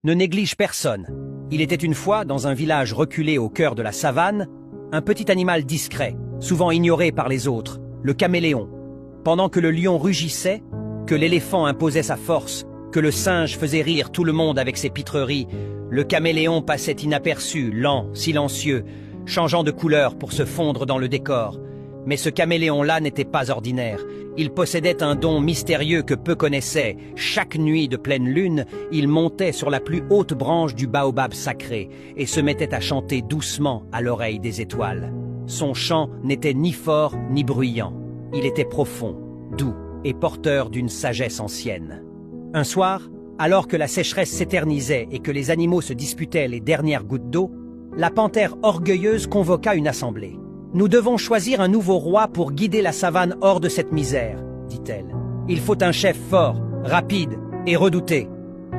ne néglige personne. Il était une fois, dans un village reculé au cœur de la savane, un petit animal discret, souvent ignoré par les autres, le caméléon. Pendant que le lion rugissait, que l'éléphant imposait sa force, que le singe faisait rire tout le monde avec ses pitreries, le caméléon passait inaperçu, lent, silencieux, changeant de couleur pour se fondre dans le décor. Mais ce caméléon-là n'était pas ordinaire. Il possédait un don mystérieux que peu connaissaient. Chaque nuit de pleine lune, il montait sur la plus haute branche du baobab sacré et se mettait à chanter doucement à l'oreille des étoiles. Son chant n'était ni fort ni bruyant. Il était profond, doux et porteur d'une sagesse ancienne. Un soir, alors que la sécheresse s'éternisait et que les animaux se disputaient les dernières gouttes d'eau, la panthère orgueilleuse convoqua une assemblée. « Nous devons choisir un nouveau roi pour guider la savane hors de cette misère, » dit-elle. « Il faut un chef fort, rapide et redouté.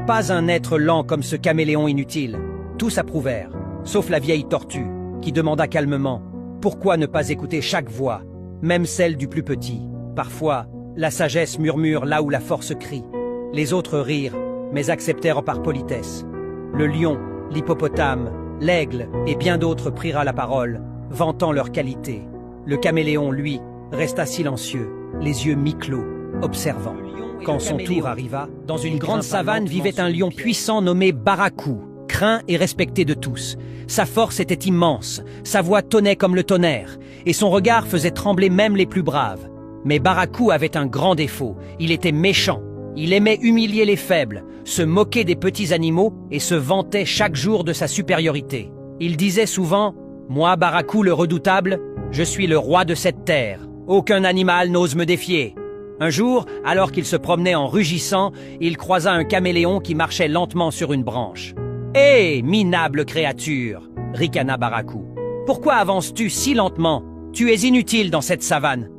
Pas un être lent comme ce caméléon inutile. » Tous approuvèrent, sauf la vieille tortue, qui demanda calmement « Pourquoi ne pas écouter chaque voix, même celle du plus petit ?» Parfois, la sagesse murmure là où la force crie. Les autres rirent, mais acceptèrent par politesse. Le lion, l'hippopotame, l'aigle et bien d'autres prirent la parole, vantant leur qualité. Le caméléon, lui, resta silencieux, les yeux mi-clos, observant. Quand son tour arriva, dans une grande savane vivait un lion puissant nommé Baracou, craint et respecté de tous. Sa force était immense, sa voix tonnait comme le tonnerre, et son regard faisait trembler même les plus braves. Mais Baracou avait un grand défaut, il était méchant. Il aimait humilier les faibles, se moquer des petits animaux et se vantait chaque jour de sa supériorité. Il disait souvent « Moi, Baracou le redoutable, je suis le roi de cette terre. Aucun animal n'ose me défier. » Un jour, alors qu'il se promenait en rugissant, il croisa un caméléon qui marchait lentement sur une branche. « Hé, minable créature !» ricana Baracou. « Pourquoi avances-tu si lentement? Tu es inutile dans cette savane. »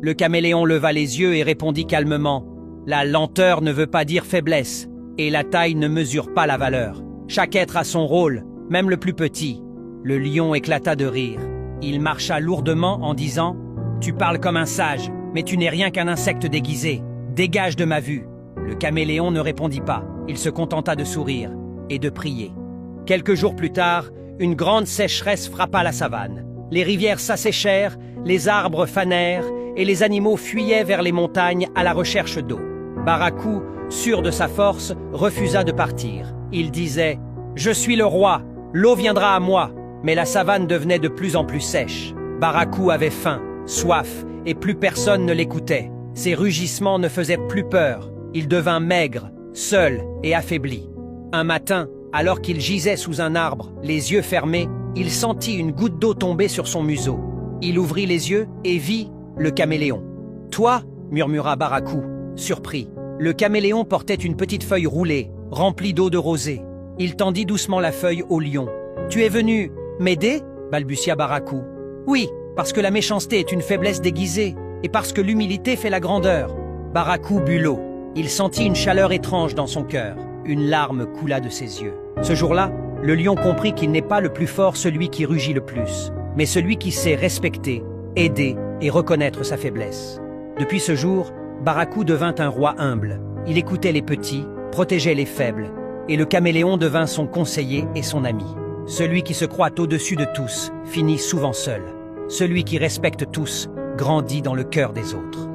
Le caméléon leva les yeux et répondit calmement « La lenteur ne veut pas dire faiblesse, et la taille ne mesure pas la valeur. Chaque être a son rôle, même le plus petit. » Le lion éclata de rire. Il marcha lourdement en disant « Tu parles comme un sage, mais tu n'es rien qu'un insecte déguisé. Dégage de ma vue. » Le caméléon ne répondit pas. Il se contenta de sourire et de prier. Quelques jours plus tard, une grande sécheresse frappa la savane. Les rivières s'asséchèrent, les arbres fanèrent, et les animaux fuyaient vers les montagnes à la recherche d'eau. Baracou, sûr de sa force, refusa de partir. Il disait « Je suis le roi, l'eau viendra à moi ». Mais la savane devenait de plus en plus sèche. Baracou avait faim, soif, et plus personne ne l'écoutait. Ses rugissements ne faisaient plus peur. Il devint maigre, seul et affaibli. Un matin, alors qu'il gisait sous un arbre, les yeux fermés, il sentit une goutte d'eau tomber sur son museau. Il ouvrit les yeux et vit le caméléon. « Toi » murmura Baracou, surpris. Le caméléon portait une petite feuille roulée, remplie d'eau de rosée. Il tendit doucement la feuille au lion. « Tu es venu m'aider » balbutia Baracou. « Oui, parce que la méchanceté est une faiblesse déguisée, et parce que l'humilité fait la grandeur. » Baracou but l'eau. Il sentit une chaleur étrange dans son cœur. Une larme coula de ses yeux. Ce jour-là, le lion comprit qu'il n'est pas le plus fort celui qui rugit le plus, mais celui qui sait respecter, aider et reconnaître sa faiblesse. Depuis ce jour, Baracou devint un roi humble. Il écoutait les petits, protégeait les faibles, et le caméléon devint son conseiller et son ami. Celui qui se croit au-dessus de tous finit souvent seul. Celui qui respecte tous grandit dans le cœur des autres.